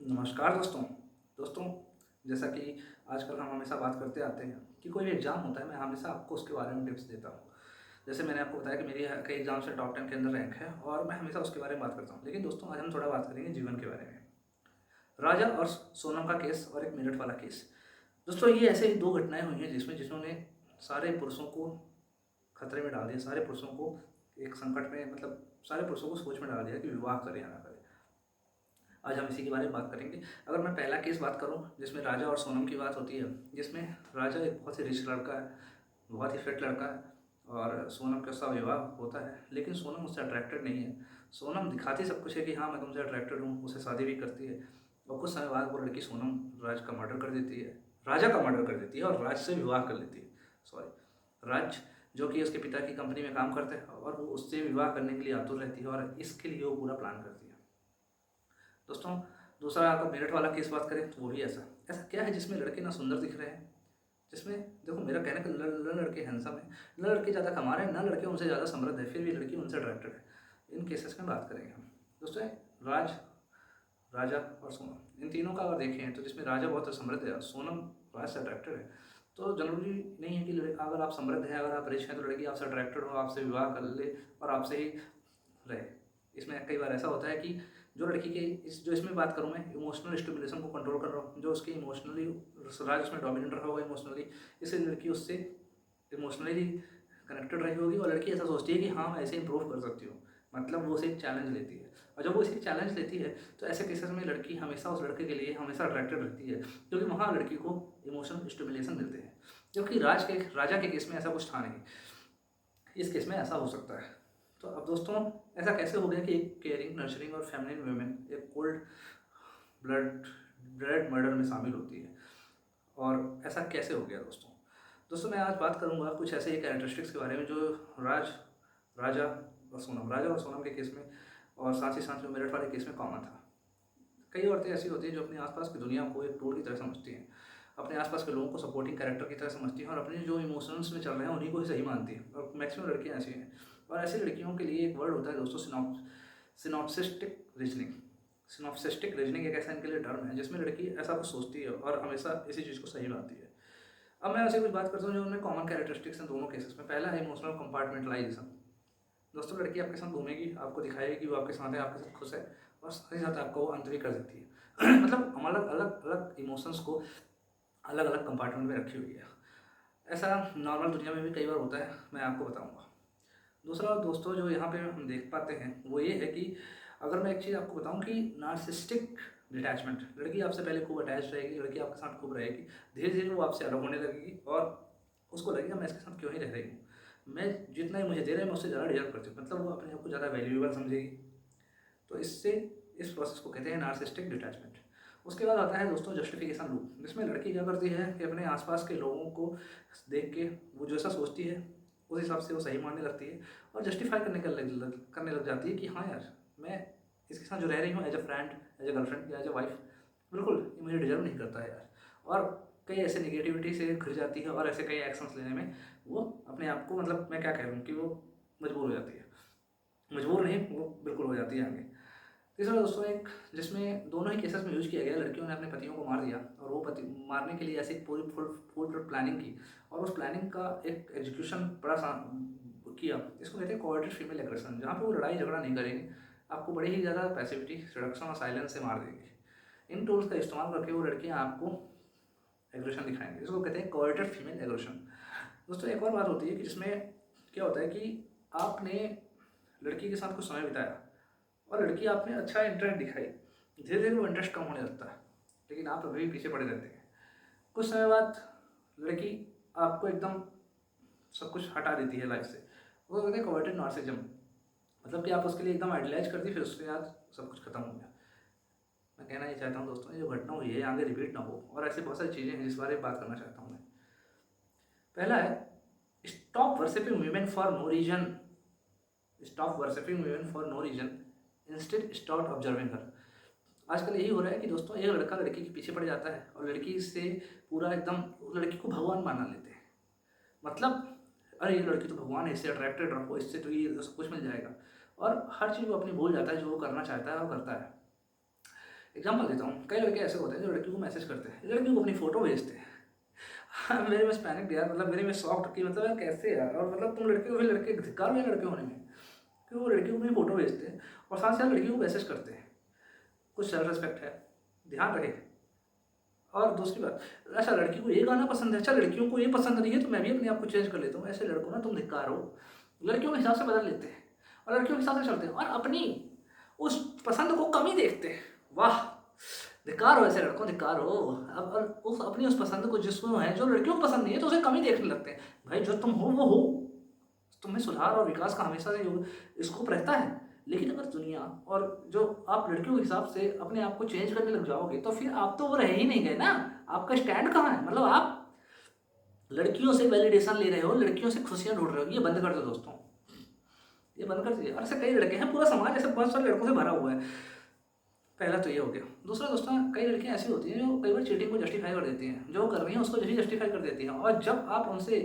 नमस्कार दोस्तों। दोस्तों, जैसा कि आजकल हम हमेशा बात करते आते हैं कि कोई भी एग्ज़ाम होता है, मैं हमेशा आपको उसके बारे में टिप्स देता हूँ। जैसे मैंने आपको बताया कि मेरी कई एग्ज़ाम से टॉप 10 के अंदर रैंक है और मैं हमेशा उसके बारे में बात करता हूँ। लेकिन दोस्तों, आज हम थोड़ा बात करेंगे जीवन के बारे में। राजा और सोनम का केस और एक मेरठ वाला केस। दोस्तों, ये ऐसे ही 2 घटनाएँ हुई हैं जिन्होंने सारे पुरुषों को खतरे में डाल दिया, सारे पुरुषों को एक संकट में, मतलब सारे पुरुषों को सोच में डाल दिया कि विवाह करें या ना करें। आज हम इसी के बारे में बात करेंगे। अगर मैं पहला केस बात करूं जिसमें राजा और सोनम की बात होती है, जिसमें राजा एक बहुत ही रिच लड़का है, बहुत ही फिट लड़का है और सोनम के साथ विवाह होता है, लेकिन सोनम उससे अट्रैक्टेड नहीं है। सोनम दिखाती सब कुछ है कि हाँ मैं तुमसे अट्रैक्टेड हूँ, उससे शादी भी करती है और कुछ समय बाद वो लड़की सोनम राज का मर्डर कर देती है, राजा का मर्डर कर देती है और राज से विवाह कर लेती है। सॉरी, राज जो कि उसके पिता की कंपनी में काम करते हैं और वो उससे विवाह करने के लिए आतुर रहती है और इसके लिए वो पूरा प्लान करती है। दोस्तों, दूसरा अगर मेरठ वाला केस बात करें तो वो भी ऐसा ऐसा क्या है जिसमें लड़के ना सुंदर दिख रहे हैं, जिसमें देखो मेरा कहने का न लड़के हैंडसम है, न लड़के ज़्यादा कमा रहे हैं, न लड़के उनसे ज़्यादा समृद्ध है, फिर भी लड़की उनसे अट्रैक्टेड है। इन केसेस में बात करेंगे हम। दोस्तों, राज, राजा और सोनम, इन तीनों का अगर देखें तो जिसमें राजा बहुत समृद्ध है, सोनम राज से अट्रैक्टेड है, तो जरूरी नहीं है कि अगर आप समृद्ध हैं, अगर आप रिच हैं, तो लड़की आपसे अट्रैक्टेड हो, आपसे विवाह कर ले और आपसे ही रहे। इसमें कई बार ऐसा होता है कि जो लड़की के जो इसमें बात करूँ मैं, इमोशनल स्टिमुलेशन को कंट्रोल कर रहा हूँ, जो उसकी इमोशनली राज उसमें डोमिनेट रहा होगा इमोशनली, इसलिए लड़की उससे इमोशनली कनेक्टेड रही होगी और लड़की ऐसा सोचती है कि हाँ मैं ऐसे इंप्रूव कर सकती हूँ, मतलब वो उसे एक चैलेंज लेती है। और जब वो इसे चैलेंज लेती है तो ऐसे केसेस में लड़की हमेशा उस लड़के के लिए हमेशा अट्रैक्टेड रहती है, क्योंकि वहाँ लड़की को इमोशनल स्टिमुलेशन मिलते हैं। क्योंकि राजा के केस में ऐसा कुछ था नहीं, इस केस में ऐसा हो सकता है। तो अब दोस्तों, ऐसा कैसे हो गया कि एक केयरिंग, नर्चरिंग और फेमिनिन वुमेन एक कोल्ड ब्लड ब्लड मर्डर में शामिल होती है, और ऐसा कैसे हो गया दोस्तों? दोस्तों, मैं आज बात करूंगा कुछ ऐसे ही कैरेक्टरिस्टिक्स के बारे में जो राजा राजा और सोनम के केस में और साथ ही साथ जो मेरठ वाले केस में कॉमन था। कई औरतें ऐसी होती हैं जो अपने आसपास की दुनिया को एक टूल की तरह समझती हैं, अपने आसपास के लोगों को सपोर्टिंग कैरेक्टर की तरह समझती हैं और अपने जो इमोशंस में चल रहे हैं उन्हीं को ही सही मानती हैं, और मैक्सिमम लड़कियां ऐसी हैं। और ऐसी लड़कियों के लिए एक वर्ड होता है दोस्तों, सिनॉप्सिस्टिक रीजनिंग। सिनॉप्सिस्टिक रीजनिंग एक ऐसा इनके लिए टर्म है जिसमें लड़की ऐसा कुछ सोचती है और हमेशा इसी चीज़ को सही मानती है। अब मैं ऐसे कुछ बात करता हूँ जो उनमें कॉमन कैरेक्टरिस्टिक्स हैं दोनों केसेस में। पहला है इमोशनल कंपार्टमेंटलाइजेशन। दोस्तों, लड़की आपके साथ घूमेगी, आपको दिखाएगी कि वो आपके साथ है, आपके साथ खुश है, और साथ ही साथ आपको वो आंतरिक कर देती है मतलब हम अलग अलग अलग इमोशंस को अलग अलग कंपार्टमेंट में रखी हुई है। ऐसा नॉर्मल दुनिया में भी कई बार होता है, मैं आपको बताऊंगा। दूसरा दोस्तों जो यहाँ पे हम देख पाते हैं वो ये है कि अगर मैं एक चीज़ आपको बताऊं कि नार्सिसिस्टिक डिटैचमेंट, लड़की आपसे पहले खूब अटैच रहेगी, लड़की आपके साथ खूब रहेगी, धीरे धीरे वो आपसे अलग होने लगेगी और उसको लगेगा मैं इसके साथ क्यों ही रह रही हूँ, मैं जितना ही मुझे दे रहा है मैं उससे ज़्यादा डिजर्व करती हूँ, मतलब वो अपने आप को ज़्यादा वैल्यूएबल समझेगी। तो इस प्रोसेस को कहते हैं नार्सिसिस्टिक डिटैचमेंट। उसके बाद आता है दोस्तों जस्टिफिकेशन लूप, जिसमें लड़की क्या करती है कि अपने आसपास के लोगों को देख के वो जैसा सोचती है उस हिसाब से वो सही मानने लगती है और जस्टिफाई करने लग जाती है कि हाँ यार, मैं इसके साथ जो रह रही हूँ as a friend, as a girlfriend या एज अ वाइफ, बिल्कुल ये मुझे डिजर्व नहीं करता है यार। और कई ऐसे निगेटिविटी से घिर जाती है और ऐसे कई एक्शंस लेने में वो अपने आप को, मतलब मैं क्या कह रहा हूँ कि वो मजबूर हो जाती है, मजबूर नहीं, वो बिल्कुल हो जाती है आगे। तीसरा दोस्तों एक जिसमें दोनों ही केसेस में यूज किया गया, लड़कियों ने अपने पतियों को मार दिया और वो पति मारने के लिए ऐसी पूरी फुल फुल प्लानिंग की और उस प्लानिंग का एक एग्जीक्यूशन बड़ा सा किया। इसको कहते हैं कोऑर्डिनेटेड फीमेल एग्रेशन, जहाँ पे वो लड़ाई झगड़ा नहीं करेंगे, आपको बड़ी ही ज़्यादा पैसिविटी, रिडक्शन और साइलेंस से मार देंगे। इन टूल्स का इस्तेमाल करके वो लड़कियाँ आपको एग्रेशन दिखाएंगे, इसको कहते हैं कोऑर्डिनेटेड फीमेल एग्रेशन। दोस्तों, एक और बात होती है कि जिसमें क्या होता है कि आपने लड़की के साथ कुछ समय बिताया और लड़की आपने अच्छा इंटरेस्ट दिखाई, धीरे धीरे वो इंटरेस्ट कम होने लगता है, लेकिन आप अभी भी पीछे पड़े रहते हैं। कुछ समय बाद लड़की आपको एकदम सब कुछ हटा देती है लाइफ से, वो कहते हैं कवर्टेड नार्सिज्म, मतलब कि आप उसके लिए एकदम आइडियलाइज कर दी, फिर उसके बाद सब कुछ खत्म हो गया। मैं कहना ये चाहता हूँ दोस्तों, ये जो घटना हुई है आगे रिपीट ना हो, और ऐसी बहुत सारी चीज़ें हैं जिस बारे में बात करना चाहता हूँ मैं। पहला है stop worshipping women for no reason. Stop worshipping women for no reason, instead start observing her. आजकल यही हो रहा है कि दोस्तों एक लड़का लड़की के पीछे पड़ जाता है और लड़की से पूरा एकदम लड़की को भगवान मानना लेते हैं, मतलब अरे ये लड़की तो भगवान है, इससे अट्रैक्टेड रखो, इससे तो ये सब कुछ मिल जाएगा, और हर चीज़ वो अपनी भूल जाता है, जो वो करना चाहता है वो करता है। एग्जाम्पल देता हूँ, कई लड़के ऐसे होते हैं जो लड़कियों को मैसेज करते हैं, लड़कियों को अपनी फ़ोटो भेजते हैं। हाँ, मेरे में पैनिक यार, मतलब मेरे में शॉक्ड कि मतलब यार कैसे यार, और मतलब तुम लड़के को फिर लड़के धिक्कार हुए लड़के होने में कि वो लड़कियों को अपनी फ़ोटो भेजते हैं और साथ साथ लड़कियों को मैसेज करते हैं। कुछ सेल्फ रिस्पेक्ट है, ध्यान रहे। और दूसरी बात, अच्छा लड़की को ये गाना पसंद है, अच्छा लड़कियों को ये पसंद नहीं है तो मैं भी अपने आप को चेंज कर लेता हूँ, ऐसे लड़कों ना तुम धिक्कार हो। लड़कियों के हिसाब से बदल लेते हैं और लड़कियों के हिसाब से चलते हैं और अपनी उस पसंद को कमी देखते हैं। वाह, धिक्कार हो ऐसे लड़कों, धिक्कार हो। अब और उस अपनी उस पसंद को जिसमें है जो लड़कियों को पसंद नहीं है तो उसे कमी देखने लगते हैं। भाई जो तुम हो वो हो, तुम्हें सुधार और विकास का हमेशा से स्कोप रहता है। लेकिन अगर दुनिया और जो आप लड़कियों के हिसाब से अपने आप को चेंज करने लग जाओगे तो फिर आप तो वो रह ही नहीं गए ना। आपका स्टैंड कहाँ है? मतलब आप लड़कियों से वैलिडेशन ले रहे हो, लड़कियों से खुशियां ढूंढ रहे हो। ये बंद कर दो दोस्तों, ये बंद कर दीजिए। और ऐसे कई लड़के हैं, पूरा समाज ऐसे बहुत सारे लड़कों से भरा हुआ है। पहला तो ये हो गया। दूसरा दोस्तों, कई लड़कियां ऐसी होती हैं जो कई बार चीटिंग को जस्टिफाई कर देती हैं, जो कर रही हैं उसको जस्टिफाई कर देती हैं। और जब आप उनसे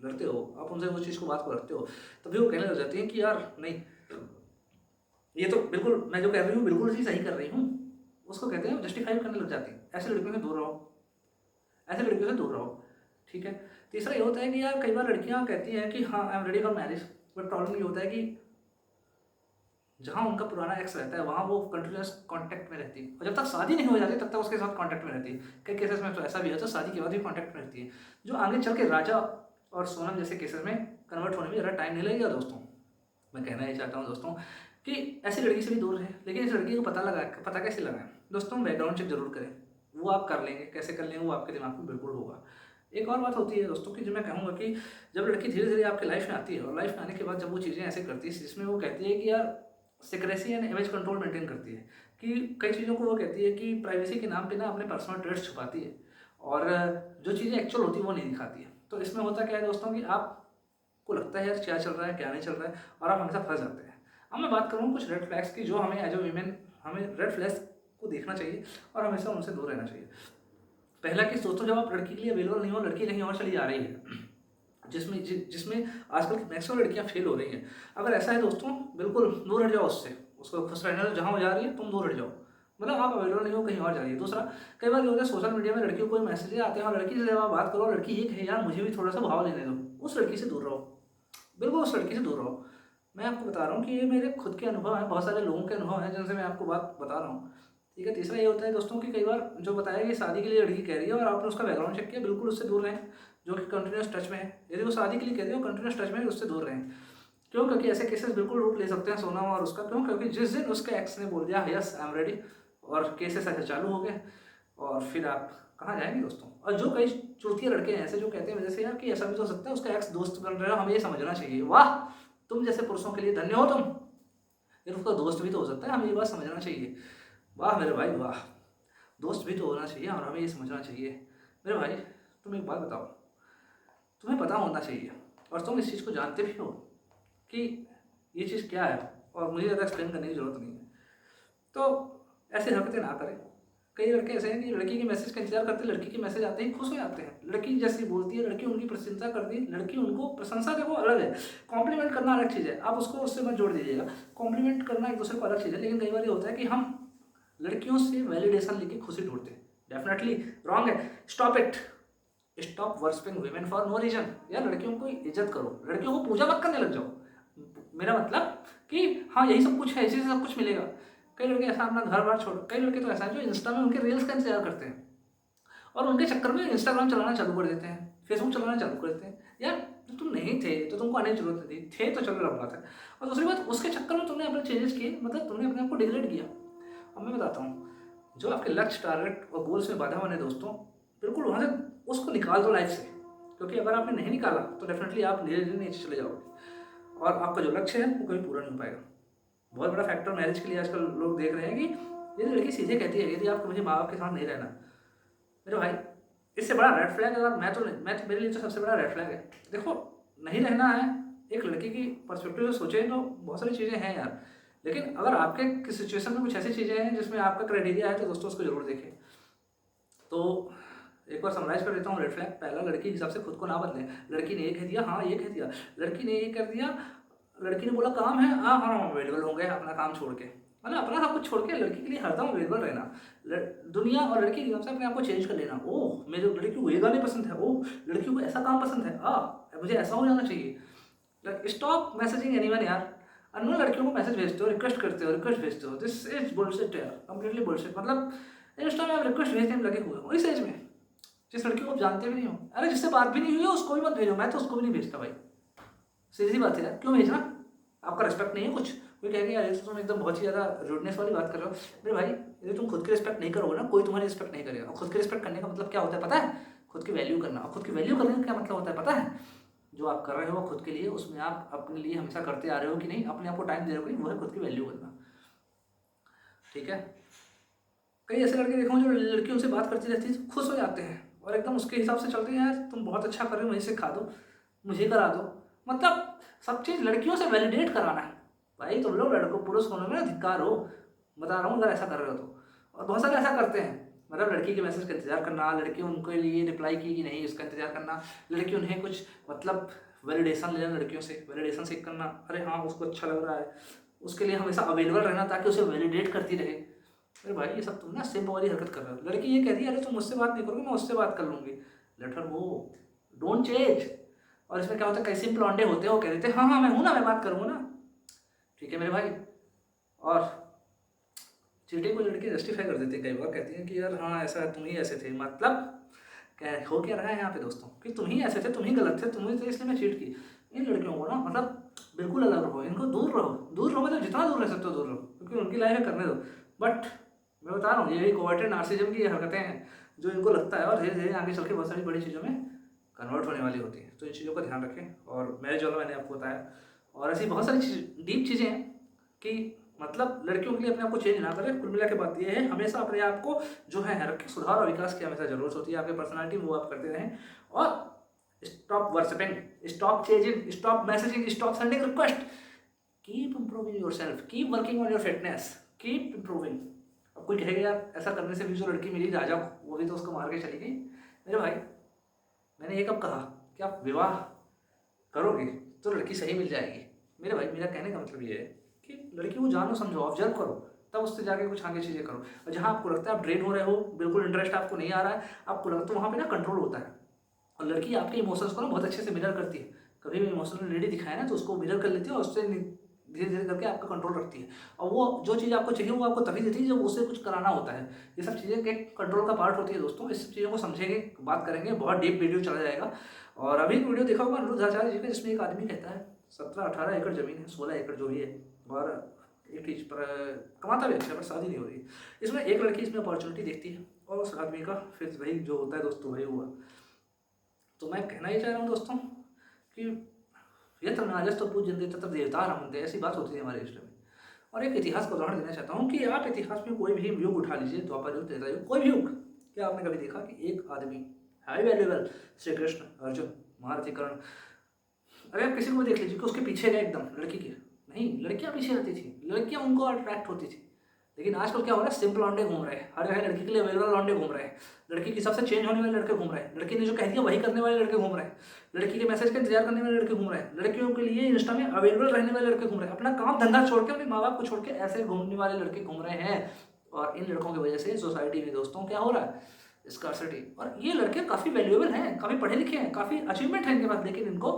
लड़ते हो, आप उनसे उस चीज़ को बात को रखते हो, तभी वो कहने लग जाती हैं कि यार नहीं, ये तो बिल्कुल मैं जो कर रही हूँ बिल्कुल ही सही कर रही हूँ। उसको कहते हैं जस्टिफाई करने लग जाती हैं। ऐसे लड़कियों से दूर रहो, ऐसे लड़कियों से दूर रहो, ठीक है। तीसरा ये होता है कि यार कई बार लड़कियाँ कहती हैं कि हाँ I am ready for marriage, but problem ये होता है कि जहाँ उनका पुराना एक्स रहता है वहाँ वो कंटिन्यूस कांटेक्ट में रहती है और जब तक शादी नहीं हो जाती तब तक उसके साथ कांटेक्ट में रहती है। कई केसेस में तो ऐसा भी है तो शादी के बाद भी कांटेक्ट में रहती है, जो आगे चल के राजा और सोनम जैसे केसेस में कन्वर्ट होने में ज़रा टाइम नहीं लगेगा दोस्तों। मैं कहना ये चाहता हूँ दोस्तों कि ऐसी लड़की से भी दूर रहें। लेकिन इस लड़की को पता कैसे लगाएं दोस्तों? बैकग्राउंड चेक जरूर करें। वो आप कर लेंगे, कैसे कर लेंगे वो आपके दिमाग में बिल्कुल होगा। एक और बात होती है दोस्तों कि जो मैं कहूँगा कि जब लड़की धीरे धीरे आपकी लाइफ में आती है और लाइफ में आने के बाद जब वो चीज़ें ऐसे करती है जिसमें वो कहती है कि यार secrecy and image control maintain करती है, कि कई चीज़ों को वो कहती है कि प्राइवेसी के नाम पे ना अपने पर्सनल ट्रेड्स छुपाती है और जो चीज़ें एक्चुअल होती है वो नहीं दिखाती है। तो इसमें होता क्या है दोस्तों कि आपको लगता है यार क्या चल रहा है क्या नहीं चल रहा है और आप हमेशा फंस जाते हैं। अब मैं बात करूँ कुछ रेड फ्लैग्स की जो हमें एज ए वीमेन, हमें रेड फ्लैग्स को देखना चाहिए और हमेशा उनसे दूर रहना चाहिए। पहला कि दोस्तों, जब आप लड़की के लिए अवेलेबल नहीं हो, लड़की कहीं और चली जा रही है जिसमें आजकल मैक्सिमम लड़कियां फेल हो रही हैं। अगर ऐसा है दोस्तों, बिल्कुल दूर हट जाओ उससे, उसको खुश रहने दो। जहाँ वो जा रही है तुम दूर हट जाओ, मतलब आप अवेलेबल नहीं हो, कहीं और जा रही है। दूसरा, कई बार ये होता है सोशल मीडिया में लड़कियों को मैसेज आते हैं और लड़की से जब आप बात करो, लड़की ये कहे यार मुझे भी थोड़ा सा भाव लेने दो, उस लड़की से दूर रहो, बिल्कुल उस लड़की से दूर रहो। मैं आपको बता रहा हूँ कि ये मेरे खुद के अनुभव हैं, बहुत सारे लोगों के अनुभव हैं जिनसे मैं आपको बात बता रहा हूँ, ठीक है। तीसरा ये होता है दोस्तों कि कई बार जो बताया कि शादी के लिए लड़की कह रही है और आपने उसका बैकग्राउंड चेक किया, बिल्कुल उससे दूर रहें। जो कि कंटिन्यूस टच में है, यदि वो शादी के लिए कह रही है कंटिन्यूस टच में है, उससे दूर रहें। क्यों? क्योंकि ऐसे केसेस बिल्कुल रूप ले सकते हैं सोनम और उसका। क्यों? क्योंकि जिस दिन उसके एक्स ने बोल दिया यस आई एम रेडी और केसेस ऐसे चालू हो गए, और फिर आप कहाँ जाएंगे दोस्तों? और जो कई चूतिया लड़के हैं ऐसे जो कहते हैं वजह से यार कि ऐसा भी तो हो सकता है उसका एक्स दोस्त बन रहा है, हमें ये समझना चाहिए। वाह, तुम जैसे पुरुषों के लिए धन्य हो तुम, यार उसका दोस्त भी तो हो सकता है, हमें ये बात समझना चाहिए। वाह मेरे भाई वाह, दोस्त भी तो होना चाहिए और हमें ये समझना चाहिए। मेरे भाई तुम एक बात बताओ, तुम्हें पता होना चाहिए और तुम इस चीज़ को जानते भी हो कि ये चीज़ क्या है और मुझे ज़्यादा एक्सप्लेन करने की ज़रूरत नहीं है। तो ऐसे हरकतें ना करें। कई लड़के ऐसे हैं कि लड़की के मैसेज का इंतजार करते हैं, लड़की के मैसेज आते ही खुश हो जाते हैं। लड़की जैसी बोलती है, लड़की उनकी प्रशंसा करती है, लड़की उनको प्रशंसा देखो अलग है, कॉम्प्लीमेंट करना अलग चीज़ है, आप उसको उससे मत जोड़ दीजिएगा। कॉम्प्लीमेंट करना एक दूसरे को अलग चीज़ है, लेकिन कई बार ये होता है कि हम लड़कियों से वैलिडेशन लेके खुशी ढूंढते हैं। डेफिनेटली रॉन्ग है, stop it, stop worshipping women for no reason. यार लड़कियों को इज्जत करो, लड़कियों को पूजा मत करने लग जाओ। मेरा मतलब कि हाँ यही सब कुछ है, इसी से सब कुछ मिलेगा। कई लड़के ऐसा अपना घर बार छोड़, कई लड़के तो ऐसा है जो इंस्टा में उनके रील्स का इंतजार करते हैं और उनके चक्कर में इंस्टाग्राम चलाना चालू कर देते हैं, फेसबुक चलाना चालू कर देते हैं। यार तुम नहीं थे तो तुमको आने की जरूरत नहीं थी, थे तो चलो अलग बात है। और दूसरी बात, उसके चक्कर में तुमने अपने चेंजेस किए, मतलब तुमने अपने आप को डिग्रेड किया। अब मैं बताता हूँ, जो आपके लक्ष्य, टारगेट और गोल्स में बाधा बने दोस्तों, बिल्कुल वहाँ से उसको निकाल दो लाइफ से। क्योंकि अगर आपने नहीं निकाला तो डेफिनेटली आप धीरे धीरे नीचे चले जाओगे और आपका जो लक्ष्य है वो कभी पूरा नहीं हो पाएगा। बहुत बड़ा फैक्टर मैरिज के लिए आजकल लोग देख रहे हैं कि यदि लड़की सीधे कहती है यदि आपको मुझे माँ बाप के साथ नहीं रहना, मेरे भाई इससे बड़ा रेड फ्लैग अगर मैं तो मेरे लिए तो सबसे बड़ा रेड फ्लैग है। देखो, नहीं रहना है, एक लड़की की पर्सपेक्टिव से सोचें तो बहुत सारी चीज़ें हैं यार, लेकिन अगर आपके सिचुएशन में कुछ ऐसी चीज़ें हैं जिसमें आपका क्राइटेरिया है तो दोस्तों उसको जरूर देखें। तो एक बार समराइज कर देता हूँ रेड फ्लैग। पहला, लड़की के हिसाब से खुद को ना बदलें। लड़की ने ये कह दिया, हाँ ये कह दिया, लड़की ने ये कर दिया, लड़की ने बोला काम है, हाँ हाँ अवेलेबल होंगे अपना काम छोड़ के, मतलब अपना सब कुछ छोड़ के लड़की के लिए हरदम अवेलेबल रहना, दुनिया और लड़की के हिसाब से अपने आप को चेंज कर लेना। ओह मेरे लड़की को ये गाने पसंद है, ओह लड़की को ऐसा काम पसंद है, मुझे ऐसा हो जाना चाहिए। स्टॉप मैसेजिंग एनीवन यार। अननोन लड़कियों को मैसेज भेजते हो, रिक्वेस्ट भेजते हो, दिस इज बुलशिट यार, कंप्लीटली बुलशिट। मतलब इंस्टा में आप रिक्वेस्ट भेजने में लगे हुए हो इस एज में, जिस लड़की को आप जानते भी नहीं हो। अरे जिससे बात भी नहीं हुई है उसको भी मत भेजो, मैं तो उसको भी नहीं भेजता भाई, सीधी बात है यार, क्यों भेजना? आपका रिस्पेक्ट नहीं है कुछ? कोई कहेगा यार ये तो तुम एकदम बहुत ही ज़्यादा रूडनेस वाली बात कर रहे हो। अरे भाई यदि तुम खुद की रिस्पेक्ट नहीं करोगे ना, कोई तुम्हारी रिस्पेक्ट नहीं करेगा। और खुद की रिस्पेक्ट करने का मतलब क्या होता है पता है? खुद की वैल्यू करना। और खुद की वैल्यू करने का क्या मतलब होता है पता है? जो आप कर रहे हो खुद के लिए, उसमें आप अपने लिए हमेशा करते आ रहे हो कि नहीं, अपने आप को टाइम दे रहे हो कि नहीं, वो है खुद की वैल्यू करना। ठीक है? कई ऐसे लड़के देखो जो लड़कियों से बात करती रहती है, खुश हो जाते हैं और एकदम उसके हिसाब से चलते हैं, यार तुम बहुत अच्छा कर रहे हो, मुझे सिखा दो, मुझे करा दो। मतलब सब चीज़ लड़कियों से वैलिडेट कराना है। भाई तुम लोग लड़कों पुरुष होने में धिक्कार हो, बता रहा हूँ अगर ऐसा कर रहे हो तो। और बहुत सारे ऐसा करते हैं, मतलब लड़की के मैसेज का इंतजार करना, लड़की उनके लिए रिप्लाई की कि नहीं उसका इंतजार करना, लड़की उन्हें कुछ मतलब वैलिडेशन लेना, लड़कियों से वैलिडेशन सीख करना, अरे हाँ उसको अच्छा लग रहा है, उसके लिए हमेशा अवेलेबल रहना ताकि उसे वैलिडेट करती रहे। अरे भाई ये सब तुम ना सिंप वाली हरकत कर रहे हो। लड़की ये कह रही है अरे तुम मुझसे बात नहीं करोगे, मैं उससे बात कर लूँगी, let her go, don't change. और इसमें क्या होता है, कई सिंप लौंडे होते हैं, वो कह देते हैं हाँ हाँ मैं हूँ ना, मैं बात करूँगा ना। ठीक है मेरे भाई। और चीटिंग को लड़की जस्टिफाई कर देती है, कई बार कहती हैं कि यार हाँ ऐसा तुम ही ऐसे थे। मतलब क्या हो क्या रहा है यहाँ पे दोस्तों, कि तुम ही ऐसे थे, तुम ही गलत थे, तुम ही थे इसलिए मैं चीट की। इन लड़कियों को ना मतलब बिल्कुल अलग रहो, इनको दूर रहो, दूर रहो, मतलब जितना दूर रह सकते हो दूर रहो, क्योंकि उनकी लाइफ है करने दो। बट मैं बता रहा हूँ यही कोवर्टेड नार्सिज्म की हरकतें हैं जो इनको लगता है, और धीरे धीरे आगे चल के बहुत सारी बड़ी चीज़ों में कन्वर्ट होने वाली होती है। तो इन चीज़ों का ध्यान रखें। और मेरे जो मैंने आपको बताया, और ऐसी बहुत सारी डीप चीज़ें हैं कि मतलब लड़कियों के लिए अपने आप को चेंज ना करें। कुल मिला के बात ये है, हमेशा अपने आप को जो है रखें, सुधार और विकास की हमेशा जरूरत होती है। आपकी पर्सनालिटी वो आप करते रहें। और stop worshipping, stop changing, stop messaging, stop sending request, keep improving yourself, keep working on your fitness, keep improving. अब कोई कहेगा यार ऐसा करने से भी जो लड़की मिली राजा वो भी तो उसको मार के चली गई। मेरे भाई मैंने ये कब कहा कि आप विवाह करोगे तो लड़की सही मिल जाएगी? मेरे भाई मेरा कहने का मतलब ये है कि लड़की को जानो समझो, ऑब्जर्व करो, तब उससे जाके कुछ आगे चीज़ें करो। और जहाँ आपको लगता है आप ड्रेन हो रहे हो, बिल्कुल इंटरेस्ट आपको नहीं आ रहा है, आपको लगता तो वहाँ पे ना कंट्रोल होता है। और लड़की आपके इमोशंस को ना बहुत अच्छे से मिरर करती है। कभी भी इमोशनल लेडी दिखाए ना तो उसको मिरर कर लेती है और उससे धीरे धीरे करके आपका कंट्रोल रखती है। और वो जो चीज़ आपको चाहिए वो आपको तभी देती है जब उसे कुछ कराना होता है। ये सब चीज़ें के कंट्रोल का पार्ट होती है दोस्तों। इस सब चीज़ों को समझेंगे, बात करेंगे, बहुत डीप वीडियो चला जाएगा। और अभी एक वीडियो देखा होगा अनिरुद्ध आचार्य जी का, जिसमें एक आदमी कहता है 17-18 एकड़ ज़मीन है, 16 एकड़ जो भी है, और एक चीज़ पर कमाता भी अच्छा है पर शादी नहीं हो रही। इसमें एक लड़की इसमें अपॉर्चुनिटी देखती है और उस आदमी का फिर वही जो होता है दोस्तों वही हुआ। तो मैं कहना ही चाह रहा हूँ दोस्तों कि यत्र नार्यस्तु पूज्यन्ते तत्र देवता रमन्ते, ऐसी बात होती है हमारे इष्ट में। और एक इतिहास का उदाहरण देना चाहता हूँ कि आप इतिहास में कोई भी युग उठा लीजिए, द्वापर युग, त्रेता युग, कोई भी युग, क्या आपने कभी देखा कि एक आदमी हाई वैल्यूएबल, श्री कृष्ण, अर्जुन, महारथी, कर्ण, अरे आप किसी को भी देख लीजिए कि उसके पीछे गए एकदम लड़की के, नहीं लड़कियां पीछे रहती थी, लड़कियां उनको अट्रैक्ट होती थी। लेकिन आजकल क्या हो रहा है, सिंपल लौंडे घूम रहे हैं, हर जगह लड़की के लिए अवेलेबल लौंडे घूम रहे हैं, लड़की के हिसाब से चेंज होने वाले लड़के घूम रहे हैं, लड़की ने जो कह दिया वही करने वाले लड़के घूम रहे हैं, लड़की के मैसेज का इंतजार करने वाले लड़के घूम रहे हैं, लड़कियों के लिए इंस्टा में अवेलेबल रहने वाले लड़के घूम रहे हैं, अपना काम धंधा छोड़ के, अपने माँ बाप को छोड़ के ऐसे घूमने वाले लड़के घूम रहे हैं। और इन लड़कों की वजह से सोसाइटी में दोस्तों क्या हो रहा है, स्कार्सिटी। और ये लड़के काफ़ी वैल्यूएबल हैं, काफ़ी पढ़े लिखे हैं, काफ़ी अचीवमेंट है इनके पास, लेकिन इनको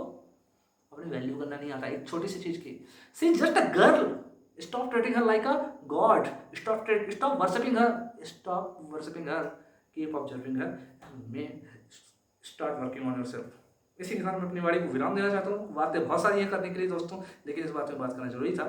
अपनी वैल्यू करना नहीं आता एक छोटी सी चीज़ की। See just a girl, stop treating her like a god, stop worshiping her, keep observing her, may start working on yourself। इसी के साथ मैं अपनी वाणी को विराम देना चाहता हूँ। बातें बहुत सारी हैं करने के लिए दोस्तों, लेकिन इस बात में बात करना जरूरी था।